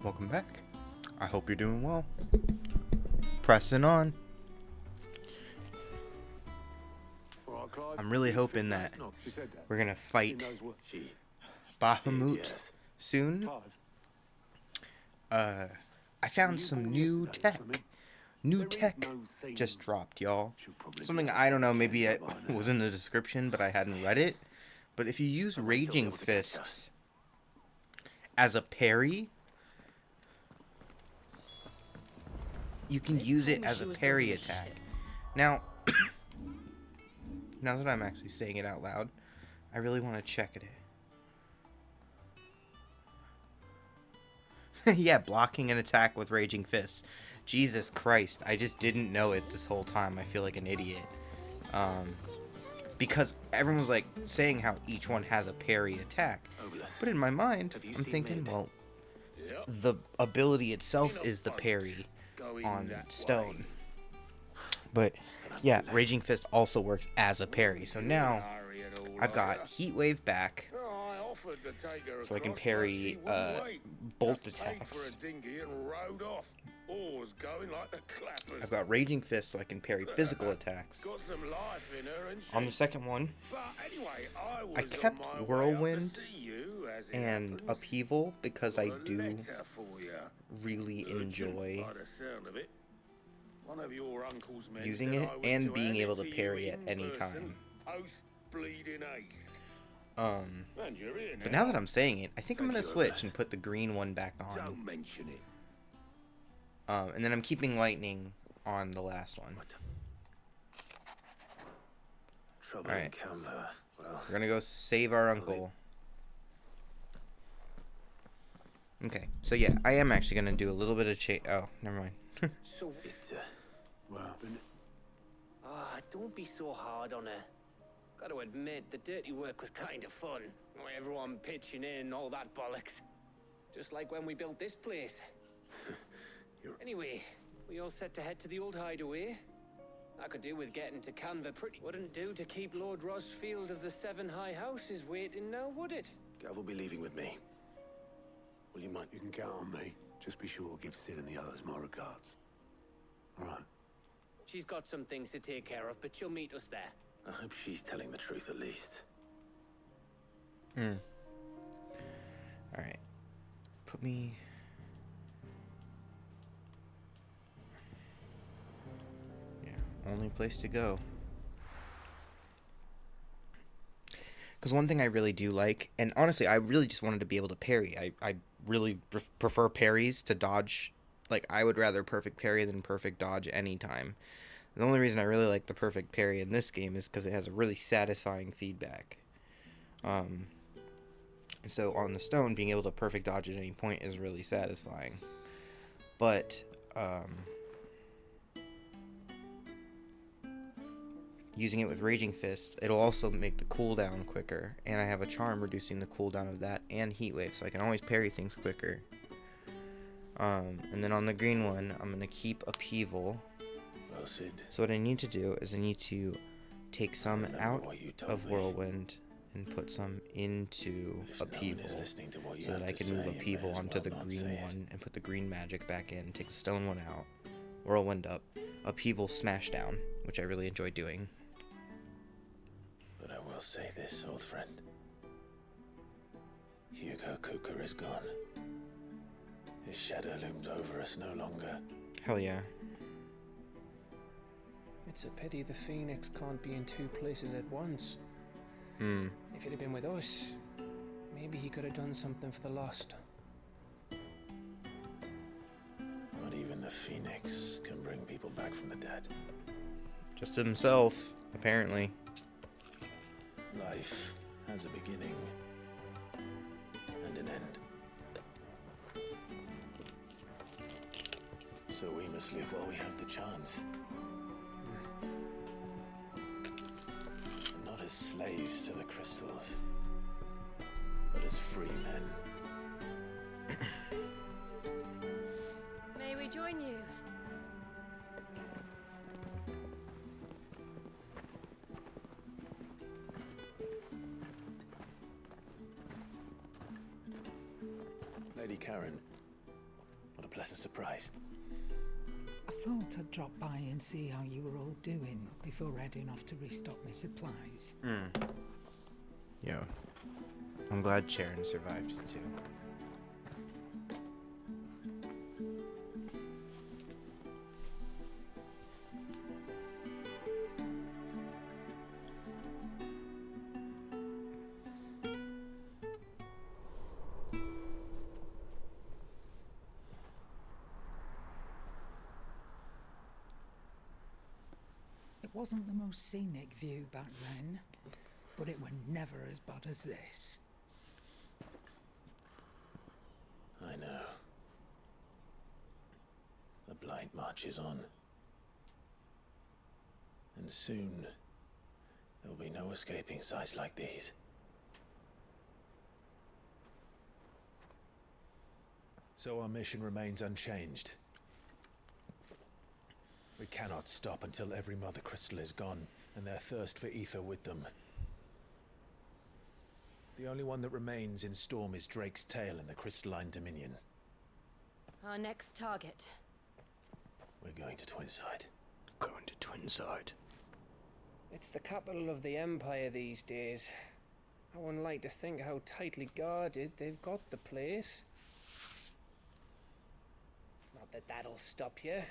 Welcome back. I hope you're doing well. Pressing on. I'm really hoping that we're gonna fight Bahamut soon. I found some new tech. New tech just dropped, y'all. Something I don't know, maybe it was in the description, but I hadn't read it. But if you use Raging Fists as a parry, you can use it as a parry attack. Now, now that I'm actually saying it out loud, I really want to check it. Yeah, blocking an attack with Raging Fists. Jesus Christ, I just didn't know it this whole time. I feel like an idiot. Because everyone was like saying how each one has a parry attack. But in my mind, I'm thinking, well, the ability itself is the parry on stone. But yeah, Raging Fist also works as a parry. So now I've got Heat Wave back, so I can parry bolt attacks. I've got Raging Fist, so I can parry physical attacks. On the second one, I kept Whirlwind and Upheaval because I do really enjoy using it and being able to parry at any time. But now that I'm saying it, I think I'm gonna switch and put the green one back on. And then I'm keeping Lightning on the last one. Alright, we're gonna go save our uncle. Okay, so yeah, I am actually gonna do a little bit of oh, never mind. So don't be so hard on her. Got to admit, the dirty work was kind of fun. Everyone pitching in, all that bollocks. Just like when we built this place. Anyway, we all set to head to the old hideaway. I could do with getting to Canva pretty. Wouldn't do to keep Lord Rosfield of the Seven High Houses waiting now, would it? Gav will be leaving with me. Will you mind? You can count on me. Just be sure to give Sid and the others my regards. All right. She's got some things to take care of, but she'll meet us there. I hope she's telling the truth at least. Alright. Put me... Yeah, only place to go. Because one thing I really do like, and honestly, I really just wanted to be able to parry. I really prefer parries to dodge. Like, I would rather perfect parry than perfect dodge anytime. The only reason I really like the perfect parry in this game is because it has a really satisfying feedback. And so on the stone, being able to perfect dodge at any point is really satisfying. But using it with Raging Fist, it'll also make the cooldown quicker. And I have a charm reducing the cooldown of that and Heat Wave, so I can always parry things quicker. And then on the green one, I'm going to keep Upheaval. Well, Sid. So what I need to do is I need to take some out of Whirlwind and put some into Upheaval, so that I can move Upheaval onto the green one and put the green magic back in, take the stone one out, Whirlwind up, Upheaval smash down, which I really enjoy doing. But I will say this, old friend. Hugo Kuka is gone. His shadow looms over us no longer. Hell yeah. It's a pity the Phoenix can't be in two places at once. If he'd have been with us, maybe he could have done something for the lost. Not even the Phoenix can bring people back from the dead. Just himself, apparently. Life has a beginning and an end. So we must live while we have the chance. And not as slaves to the crystals, but as free men. May we join you? Lady Karen, a pleasant surprise. I thought I'd drop by and see how you were all doing before heading off to restock my supplies. Yo, I'm glad Sharon survived too. It wasn't the most scenic view back then, but it were never as bad as this. I know. The blight marches on. And soon, there'll be no escaping sights like these. So our mission remains unchanged. We cannot stop until every Mother Crystal is gone, and their thirst for ether with them. The only one that remains in Storm is Drake's tail in the Crystalline Dominion. Our next target. We're going to Twinside. Going to Twinside. It's the capital of the Empire these days. I wouldn't like to think how tightly guarded they've got the place. Not that that'll stop you,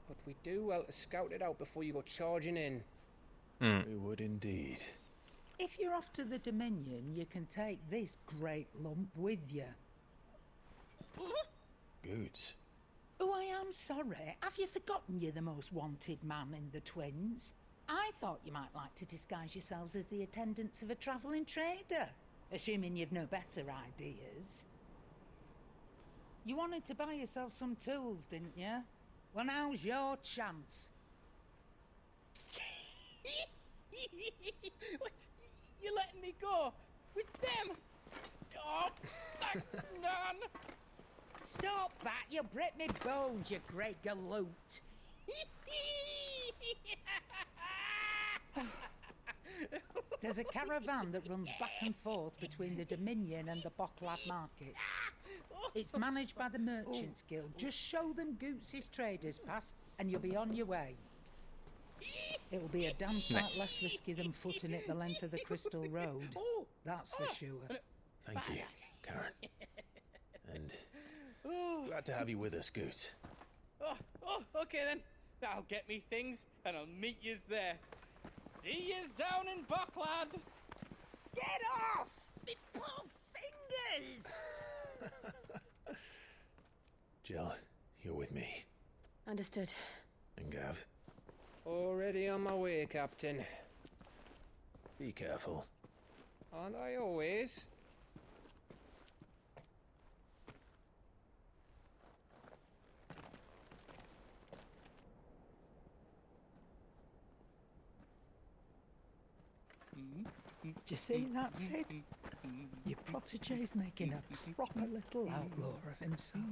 but we do well to scout it out before you go charging in. We would indeed. If you're off to the Dominion, you can take this great lump with you. Goods. Oh, I am sorry. Have you forgotten you're the most wanted man in the Twins? I thought you might like to disguise yourselves as the attendants of a travelling trader, assuming you've no better ideas. You wanted to buy yourself some tools, didn't you? Well, now's your chance. You're letting me go with them? Oh, thanks, Nan. Stop that! You'll break me bones, you great galoot. There's a caravan that runs back and forth between the Dominion and the Bokland markets. It's managed by the Merchants Guild. Just show them Goots' traders pass and you'll be on your way. It'll be a damn sight less risky than footing it the length of the Crystal Road. That's for sure. Thank you, Karen. And glad to have you with us, Goots. Okay then. I'll get me things and I'll meet yous there. See yous down in Bokland. Get off! Me poor fingers! Jill, you're with me. Understood. And Gav, Already on my way, Captain. be careful. Aren't I always? Do you see that, Sid? Your protege's making a proper little outlaw of himself.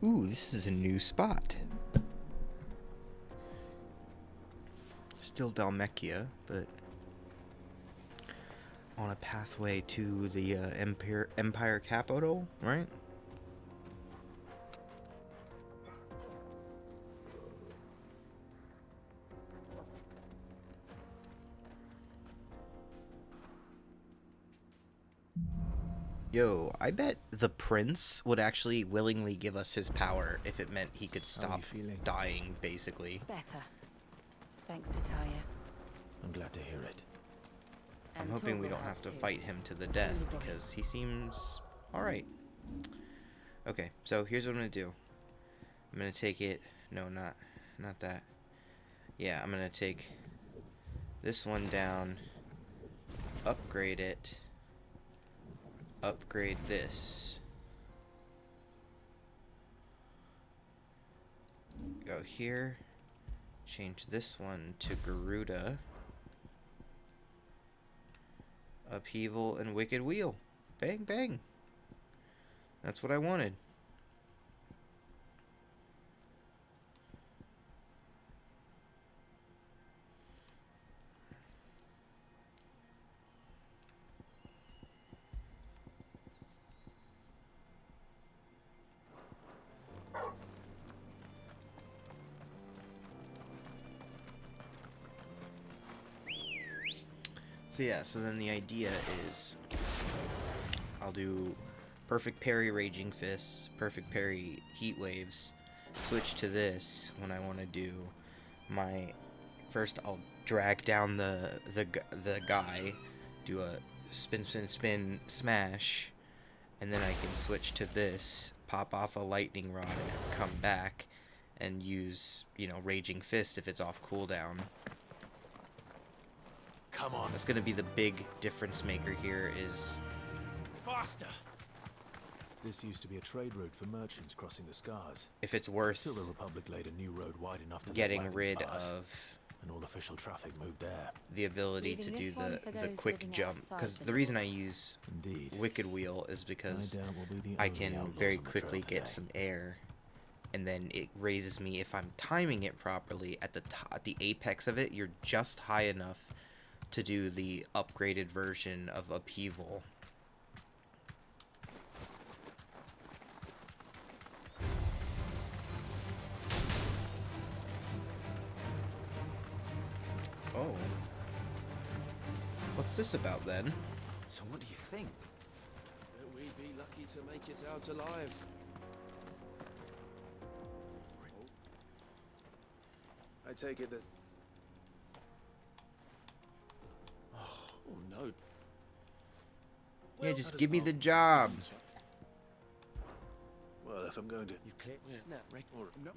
Ooh, this is a new spot. Still Dalmekia, but on a pathway to the Empire capital, right? Yo, I bet the prince would actually willingly give us his power if it meant he could How are stop you feeling? dying, basically. Better. Thanks to Talia. I'm glad to hear it. I'm And hoping we Torgal don't have to too. fight him to the death, Really boy. because he seems alright. Okay, so here's what I'm gonna do. I'm gonna take it... No, not that. Yeah, I'm gonna take this one down, upgrade it, upgrade this. Go here, change this one to Garuda, Upheaval, and Wicked Wheel. Bang, bang. That's what I wanted. So yeah, so then the idea is I'll do perfect parry Raging Fists, perfect parry Heat Waves, switch to this when I want to do my... First I'll drag down the guy, do a spin, spin, spin, smash, and then I can switch to this, pop off a lightning rod, and come back and use, you know, Raging Fist if it's off cooldown. Come on. That's gonna be the big difference maker here, is Faster! This used to be a trade route for merchants crossing the Scars. if it's worth Till the Republic laid a new road wide enough to let getting wagons rid pass, of and all official traffic moved there. the ability to Leaving do this one for the those quick living jump. outside Because the the reason I use Indeed. Wicked Wheel is because I doubt we'll be the I only can outlaws very on the quickly trail get today. some air, and then it raises me, if I'm timing it properly, at the at the apex of it, you're just high enough to do the upgraded version of Upheaval. Oh. What's this about then? So what do you think? That we'd be lucky to make it out alive. I take it that... Oh no. Yeah, Well, just how give me does the Mark- job. Well, if I'm going to... You've cleared that record. No.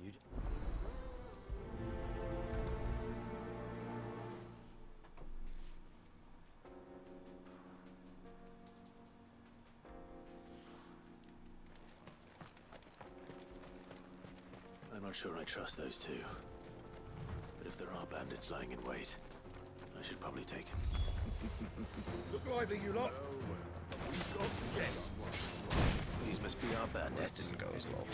I'm not sure I trust those two. But if there are bandits lying in wait, I should probably take them. Look lively, you lot. We've got guests. These must be our bandits. Didn't go as well.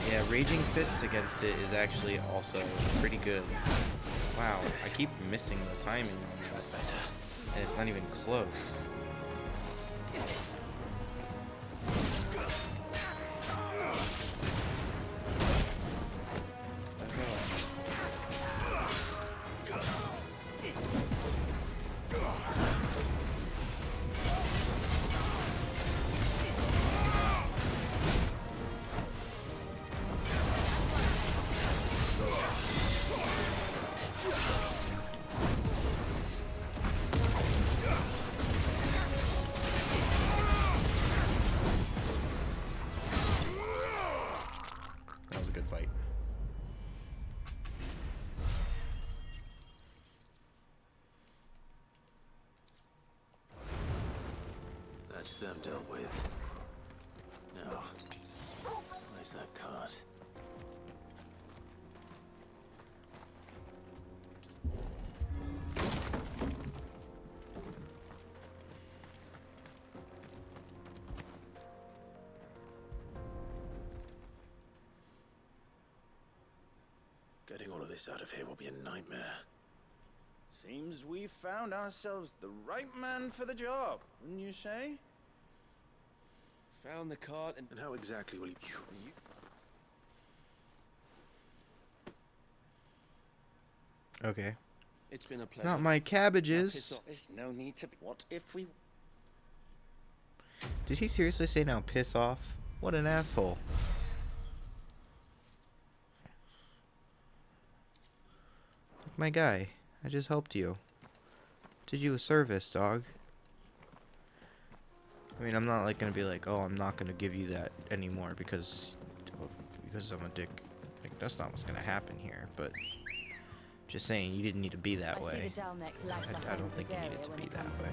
Yeah, Raging Fists against it is actually also pretty good. Wow, I keep missing the timing on that. That's better. And it's not even close. That was a good fight. That's them dealt with. Now, Where's that cart? Getting all of this out of here will be a nightmare. Seems we've found ourselves the right man for the job, wouldn't you say? Found the cart and... And how exactly will you... Okay. It's been a pleasure. Not my Now piss cabbages. off. There's no need to... What if we... Did he seriously say now piss off? What an asshole. My guy, I just helped you. Did you a service, dog. I mean, I'm not like gonna be like, oh, I'm not gonna give you that anymore because I'm a dick. Like, that's not what's gonna happen here. But just saying, you didn't need to be that way. I don't think you needed to be that way.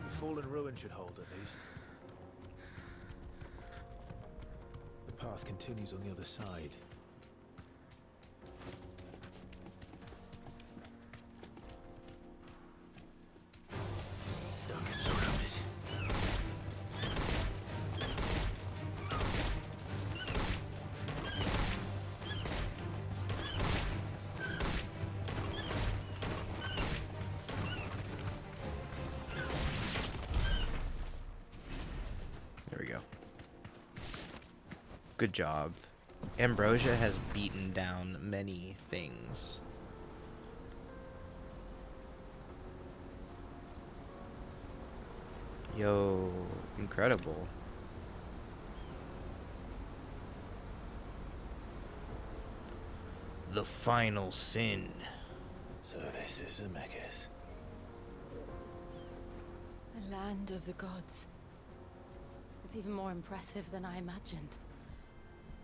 The fallen ruin should hold at least. The path continues on the other side. Don't get surrounded. There we go. Good job. Ambrosia has beaten down many things. Yo, incredible. The final sin. So this is Zemeckis. The land of the gods. It's even more impressive than I imagined.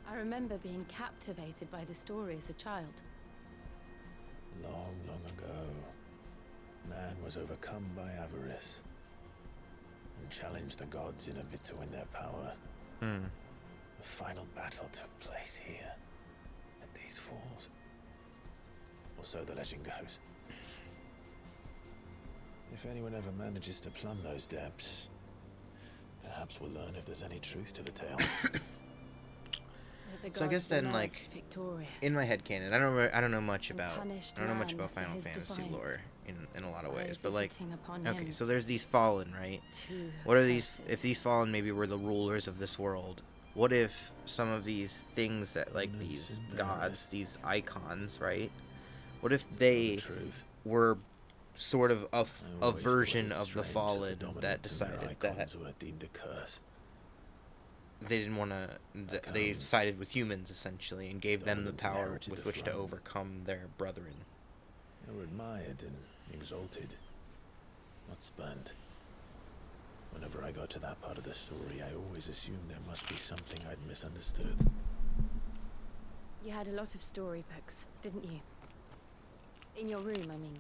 I remember being captivated by the story as a child. Long, long ago, man was overcome by avarice and challenged the gods in a bid to win their power. The final battle took place here, at these falls. Or so the legend goes. If anyone ever manages to plumb those depths, perhaps we'll learn if there's any truth to the tale. So I guess then, like, in my headcanon, I don't know much about Final Fantasy lore in a lot of ways, but like, okay, so there's these fallen, right? What are these? If these fallen maybe were the rulers of this world, what if some of these things that, like, these gods, these icons, right? What if they were sort of a version of the fallen that decided that they didn't want to, they sided with humans essentially and gave them the power with which to overcome their brethren. They were admired and exalted, not spurned. Whenever I got to that part of the story, I always assumed there must be something I'd misunderstood. You had a lot of storybooks, didn't you? In your room, I mean.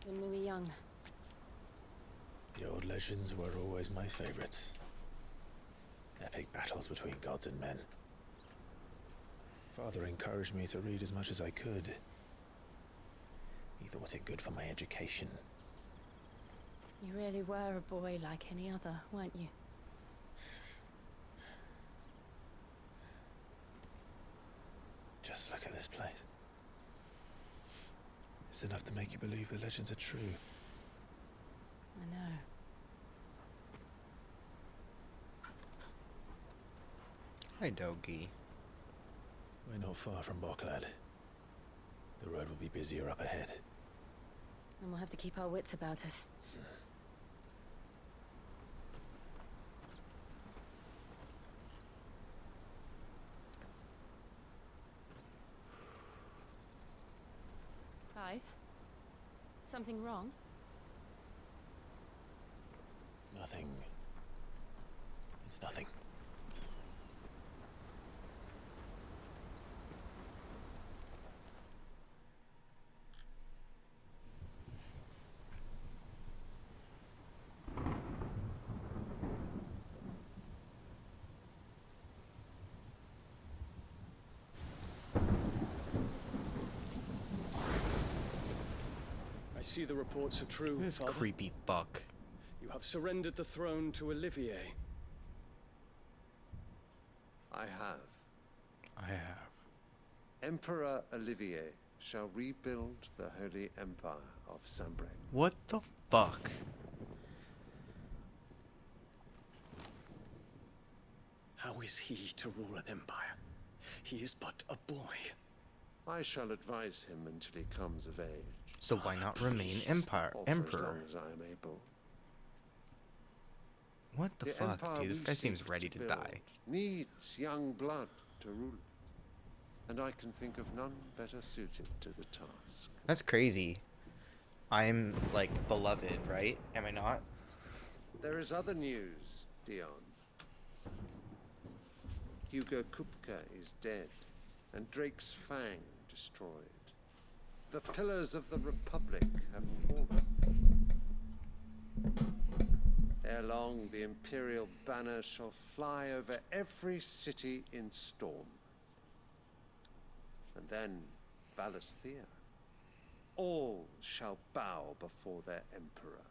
When we were young. The old legends were always my favorites. Epic battles between gods and men. Father encouraged me to read as much as I could. He thought it good for my education. You really were a boy like any other, weren't you? Just look at this place. It's enough to make you believe the legends are true. I know. Hi, doggy. We're not far from Bokland. The road will be busier up ahead. And we'll have to keep our wits about us. Clive? Something wrong? Nothing. It's nothing. see the reports are true, This Father. creepy fuck. You have surrendered the throne to Olivier. I have. I have. Emperor Olivier shall rebuild the Holy Empire of Sanbreque. What the fuck? How is he to rule an empire? He is but a boy. I shall advise him until he comes of age. So why not remain Or for as emperor? long as I am able. What the fuck, empire dude? This we guy seek seems ready to build die. Needs young blood to rule it, and I can think of none better suited to the task. That's crazy. I'm, like, beloved, right? Am I not? There is other news, Dion. Hugo Kupka is dead, and Drake's Fang destroyed. The pillars of the Republic have fallen. Ere long, the Imperial banner shall fly over every city in Storm. And then Valisthea. All shall bow before their Emperor.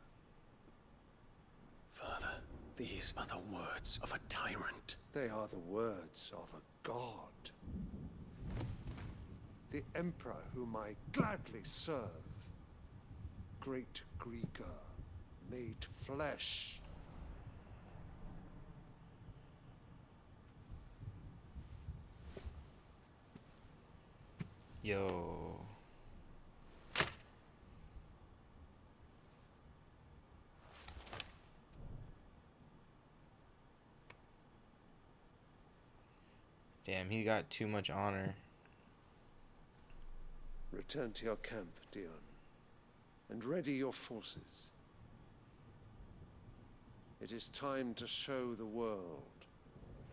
Father, these are the words of a tyrant. They are the words of a god. The Emperor whom I gladly serve. Great Grieger, made flesh. Yo. Damn, he got too much honor. Return to your camp, Dion, and ready your forces. It is time to show the world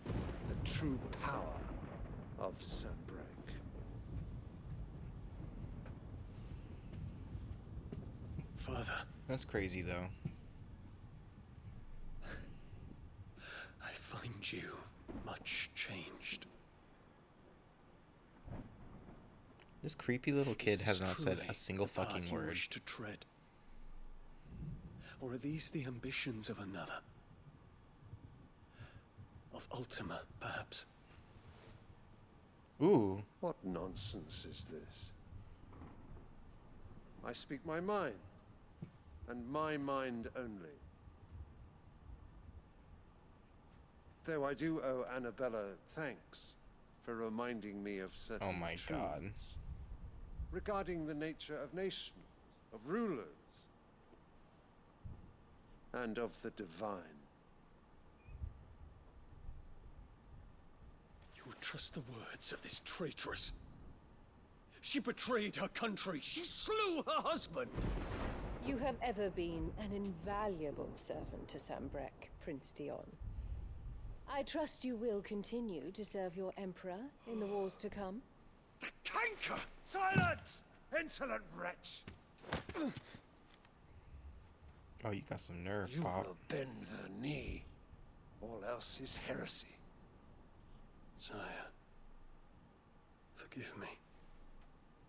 the true power of Sanbreque. Father, That's crazy, though. I find you much changed. This creepy little kid Is has this not said truly a single the path fucking you word. wish to tread? Or are these the ambitions of another? Of Ultima, perhaps? Ooh. What nonsense is this? I speak my mind, and my mind only. Though I do owe Annabella thanks for reminding me of certain Oh my God. truths regarding the nature of nations, of rulers, and of the divine. You would trust the words of this traitress? She betrayed her country. She slew her husband. You have ever been an invaluable servant to Sanbreque, Prince Dion. I trust you will continue to serve your Emperor in the wars to come. The canker! Silence! Insolent wretch! Oh, you got some nerve, You Pop. will bend the knee. All else is heresy. Sire, forgive me.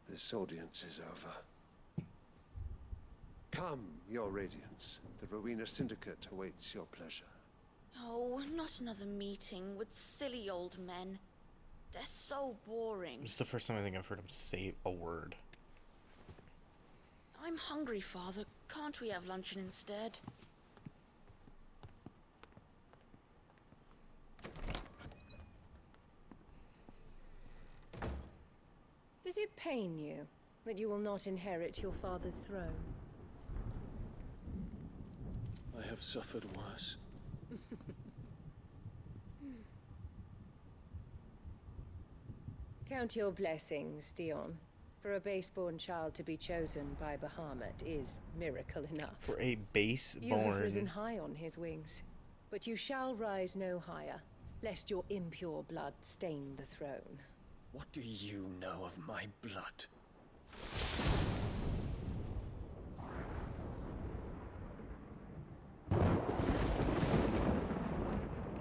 This audience is over. Come, your Radiance. The Rowena Syndicate awaits your pleasure. Oh, not another meeting with silly old men. They're so boring. This is the first time I think I've heard him say a word. I'm hungry, Father. Can't we have luncheon instead? Does it pain you that you will not inherit your father's throne? I have suffered worse. Count your blessings, Dion. For a base-born child to be chosen by Bahamut is miracle enough. For a You have risen base-born... high on his wings, but you shall rise no higher, lest your impure blood stain the throne. What do you know of my blood?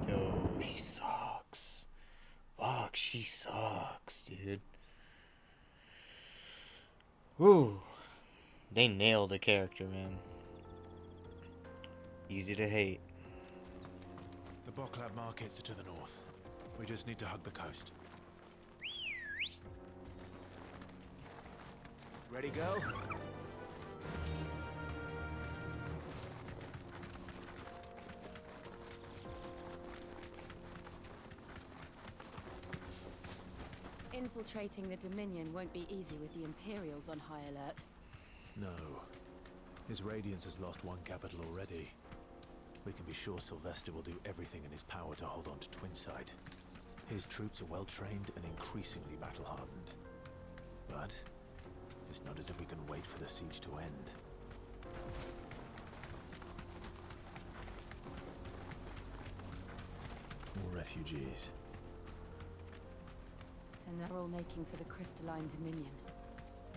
Yo, she sucks. Fuck, she sucks, dude. Ooh. They nailed a character, man. Easy to hate. The Bokland markets are to the north. We just need to hug the coast. Ready, go? Infiltrating the Dominion won't be easy with the Imperials on high alert. No. His Radiance has lost one capital already. We can be sure Sylvester will do everything in his power to hold on to Twinside. His troops are well-trained and increasingly battle-hardened. But it's not as if we can wait for the siege to end. More refugees. And they're all making for the Crystalline Dominion.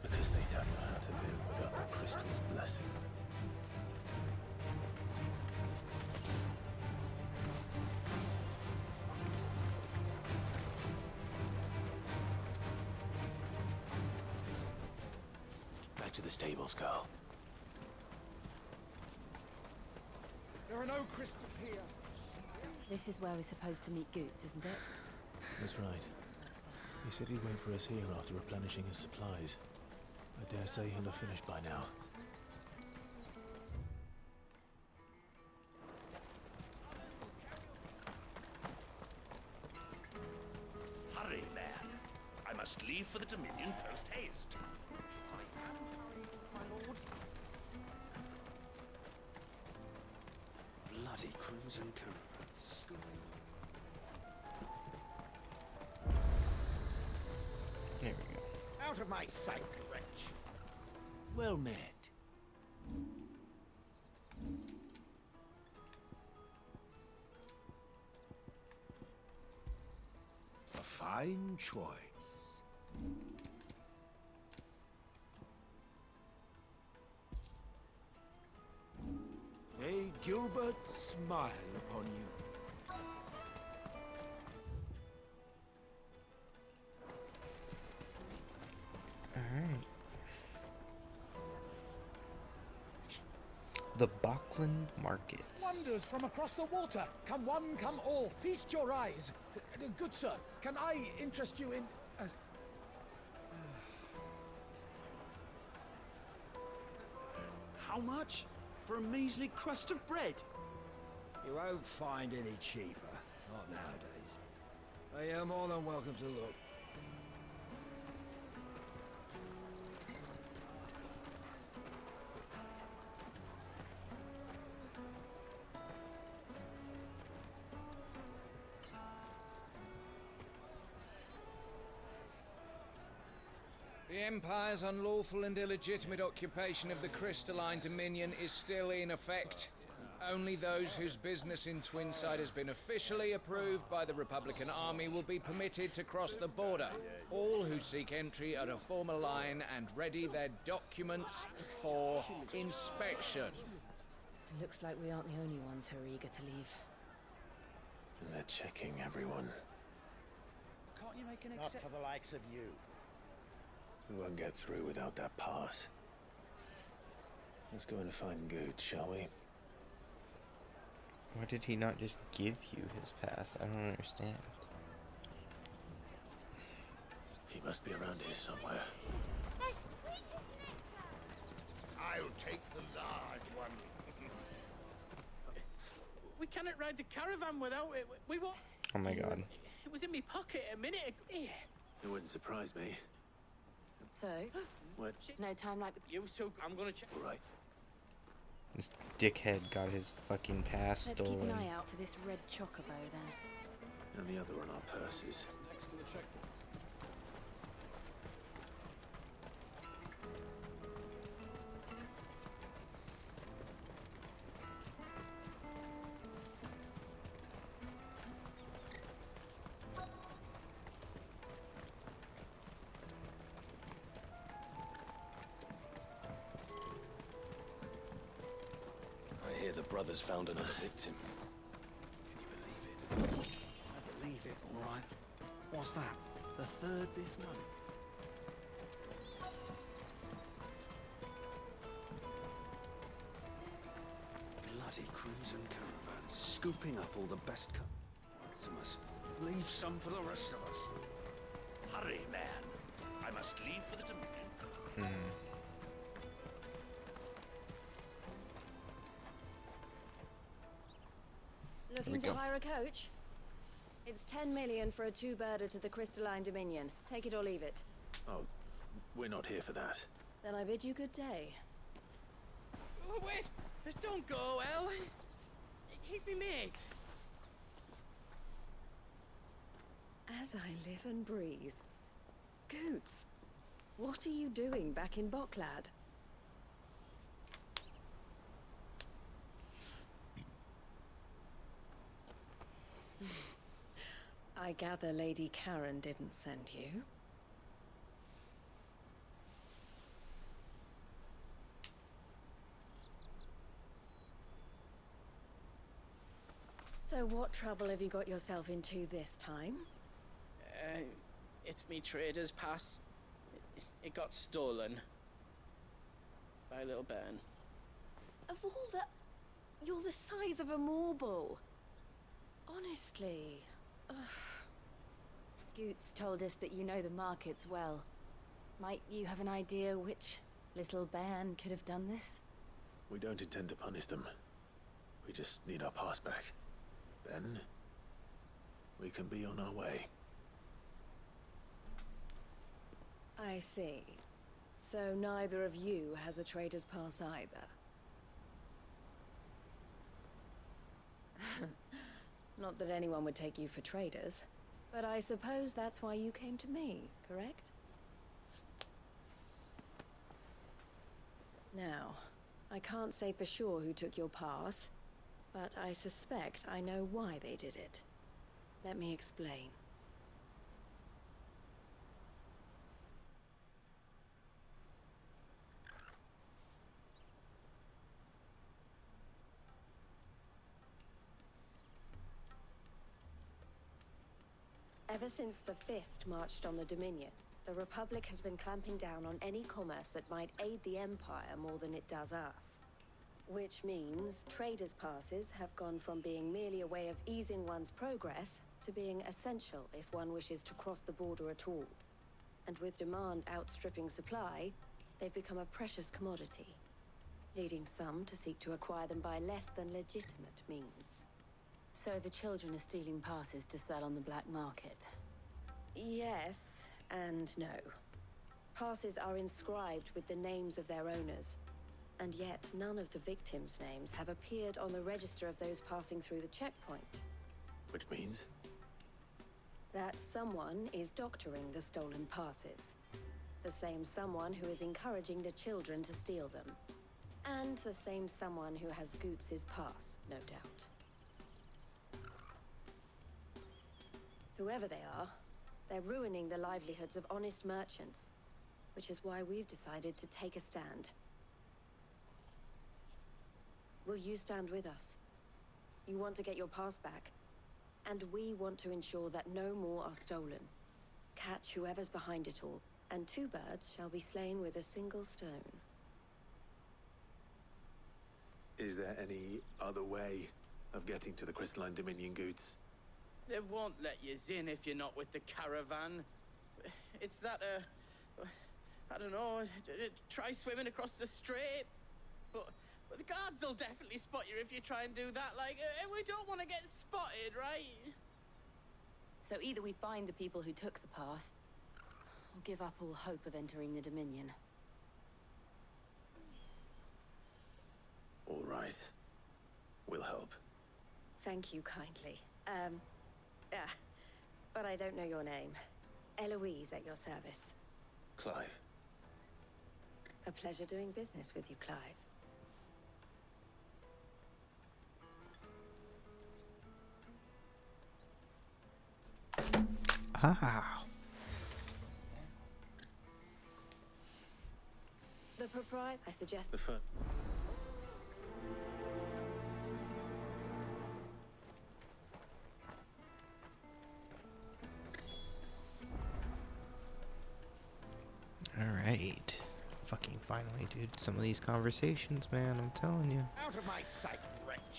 Because they don't know how to live without the crystal's blessing. Back to the stables, girl. There are no crystals here. This is where we're supposed to meet Goots, isn't it? That's right. He said he'd wait for us here after replenishing his supplies. I dare say he'll have finished by now. Hurry, man. I must leave for the Dominion post-haste. My lord. Bloody crimson caravans. There we go. Out of my sight, wretch. Well met. A fine choice. May Gilbert smile upon you. Alright. The Bokland Markets. Wonders from across the water. Come one, come all. Feast your eyes. Good sir, can I interest you in... How much? For a measly crust of bread? You won't find any cheaper. Not nowadays. You're more than welcome to look. The Empire's unlawful and illegitimate occupation of the Crystalline Dominion is still in effect. Only those whose business in Twinside has been officially approved by the Republican Army will be permitted to cross the border. All who seek entry are to form a line and ready their documents for inspection. It looks like we aren't the only ones who are eager to leave. And they're checking everyone. Can't you make an exception? Not for the likes of you. We won't get through without that pass. Let's go and find Good, shall we? Why did he not just give you his pass? I don't understand. He must be around here somewhere. They're sweet as nectar. I'll take the large one. We cannot ride the caravan without it. We won't. Oh my god. It was in my pocket a minute ago. Here. It wouldn't surprise me. So, What? no time like the... You two, I'm gonna check. All right. This dickhead got his fucking pass Let's stolen. keep an eye out for this red chocobo then. And the other on our purses. Next to the checkpoint. I hear the brothers found another victim. Can you believe it? I believe it, all right. What's that? The third this month. Bloody crews and caravans, scooping up all the best customers. Leave some for the rest of us. Hurry, man. I must leave for the Dominion. Looking to hire a coach? It's 10 million for a two-birder to the Crystalline Dominion. Take it or leave it. Oh, we're not here for that. Then I bid you good day. Oh, wait! Don't go, El. He's me mate. As I live and breathe. Goots, what are you doing back in Bokland? I gather Lady Karen didn't send you. So what trouble have you got yourself into this time? It's me trader's pass. It got stolen. By a little bairn. Of all the... You're the size of a marble. Honestly. Ugh. Goots told us that you know the markets well. Might you have an idea which little bairn could have done this? We don't intend to punish them. We just need our pass back. Then, we can be on our way. I see. So neither of you has a trader's pass either. Not that anyone would take you for traders, but I suppose that's why you came to me, correct? Now, I can't say for sure who took your pass, but I suspect I know why they did it. Let me explain. Ever since the Fist marched on the Dominion, the Republic has been clamping down on any commerce that might aid the Empire more than it does us. Which means traders' passes have gone from being merely a way of easing one's progress to being essential if one wishes to cross the border at all. And with demand outstripping supply, they've become a precious commodity, leading some to seek to acquire them by less than legitimate means. So the children are stealing passes to sell on the black market? Yes and no. Passes are inscribed with the names of their owners, and yet none of the victims' names have appeared on the register of those passing through the checkpoint. Which means? That someone is doctoring the stolen passes. The same someone who is encouraging the children to steal them. And the same someone who has Goots' pass, no doubt. Whoever they are, they're ruining the livelihoods of honest merchants, which is why we've decided to take a stand. Will you stand with us? You want to get your pass back, and we want to ensure that no more are stolen. Catch whoever's behind it all, and two birds shall be slain with a single stone. Is there any other way of getting to the Crystalline Dominion, Goots? They won't let you in if you're not with the caravan. It's that, I don't know, try swimming across the strait. But the guards will definitely spot you if you try and do that. Like, we don't want to get spotted, right? So either we find the people who took the pass, or give up all hope of entering the Dominion. All right. We'll help. Thank you kindly. But I don't know your name. Eloise at your service. Clive. A pleasure doing business with you, Clive. Ah. The proprietor, I suggest... The fun. Alright. Fucking finally, dude. Some of these conversations, man, I'm telling you. Out of my sight, wretch!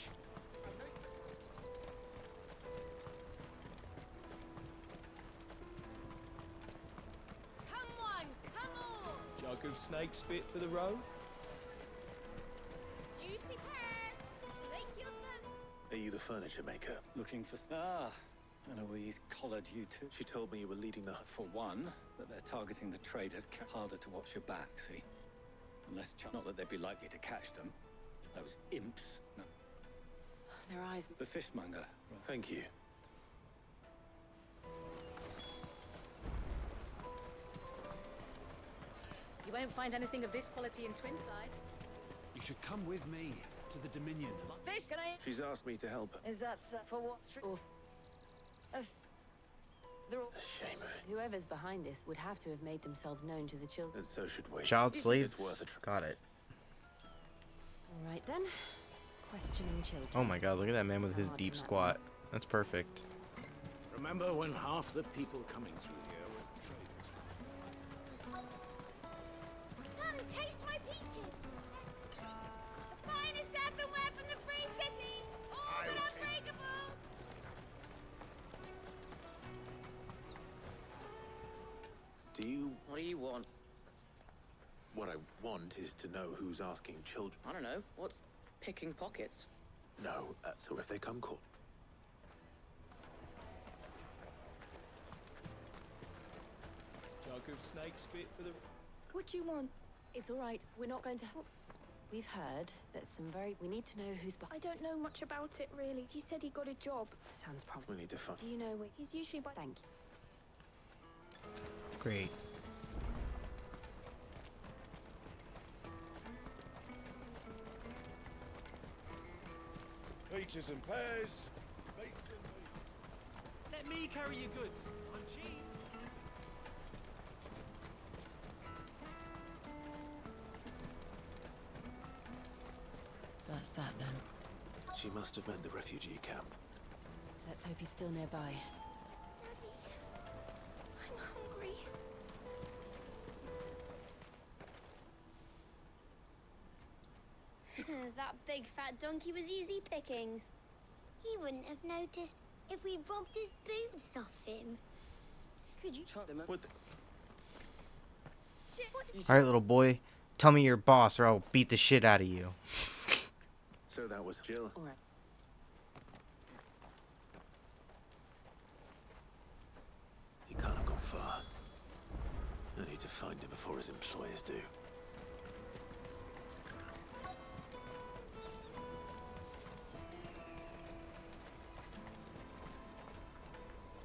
Junk of snake spit for the road? Juicy pears! Slake your thumb! Are you the furniture maker? Looking for... Ah, Eloise collared you too. She told me you were leading the... For one, that they're targeting the traders. Harder to watch your back, see? Unless... Not that they'd be likely to catch them. Those imps. No. Their eyes... The fishmonger. Thank you. You won't find anything of this quality in Twinside. You should come with me to the Dominion. Fish, can I... She's asked me to help her. Is that for what street? They're all... A shame of it. Whoever's behind this would have to have made themselves known to the children. And so should we. Child slaves? It's worth a try. Got it. All right then. Questioning children. Oh my god, look at that man with his deep squat. That's perfect. Remember when half the people coming through here were traders? Come taste my peaches. The finest earthenware from the free cities. All but unbreakable. Do you... What do you want? What I want is to know who's asking children. I don't know. What's picking pockets? No, so if they come caught... Junk of snake spit for the... What do you want? It's all right. We're not going to... We've heard that some very... We need to know who's behind... I don't know much about it, really. He said he got a job. Sounds promising. We need to find... Do you know where... He's usually by... Thank you. Great. Peaches and pears. Let me carry your goods. I'm cheap. That's that then. She must have meant the refugee camp. Let's hope he's still nearby. Daddy, I'm hungry. That big fat donkey was easy pickings. He wouldn't have noticed if we'd robbed his boots off him. Could you... What the... Shit, what... Alright, little boy. Tell me you're boss or I'll beat the shit out of you. So that was Jill. All right. He can't have gone far. I need to find him before his employers do.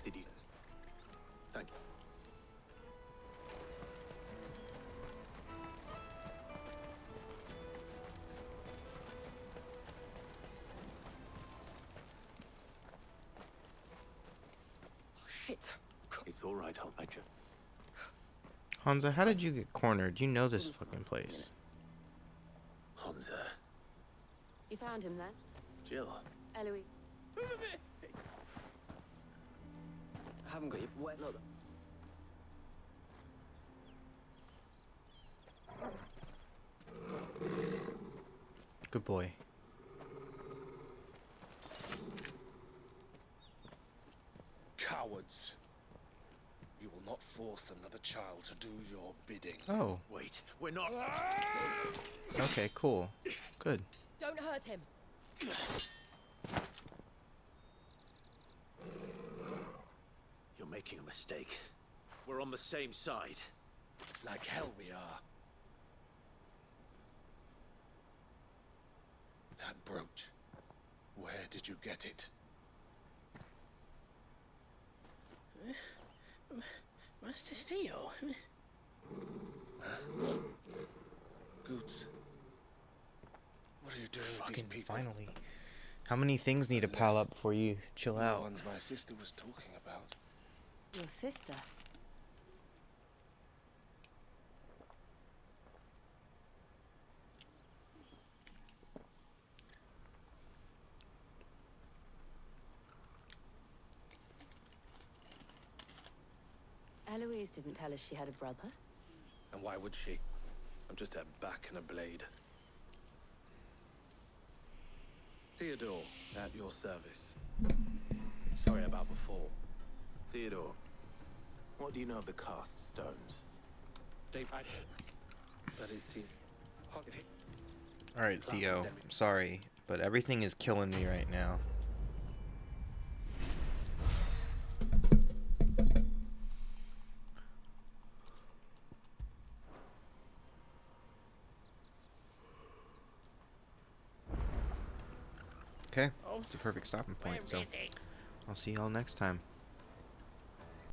Did you... Thank you. Shit. It's all right, I just... Hansa, how did you get cornered? You know this fucking place. Hansa. You found him then? Jill. Eloise. I haven't got your wet look. Good boy. Cowards. You will not force another child to do your bidding. Oh. Wait, we're not... Okay, cool. Good. Don't hurt him. You're making a mistake. We're on the same side. Like hell we are. That brooch. Where did you get it? Master Theo. Goots. What are you doing with these Fucking people? finally. How many things need to pile up before you chill The out? ones my sister was talking about. Your sister? Eloise didn't tell us she had a brother. And why would she? I'm just her back and a blade. Theodore, at your service. Sorry about before. Theodore, what do you know of the cast stones? Alright, Theo. I'm sorry, but everything is killing me right now. Okay, it's a perfect stopping point, so I'll see y'all next time.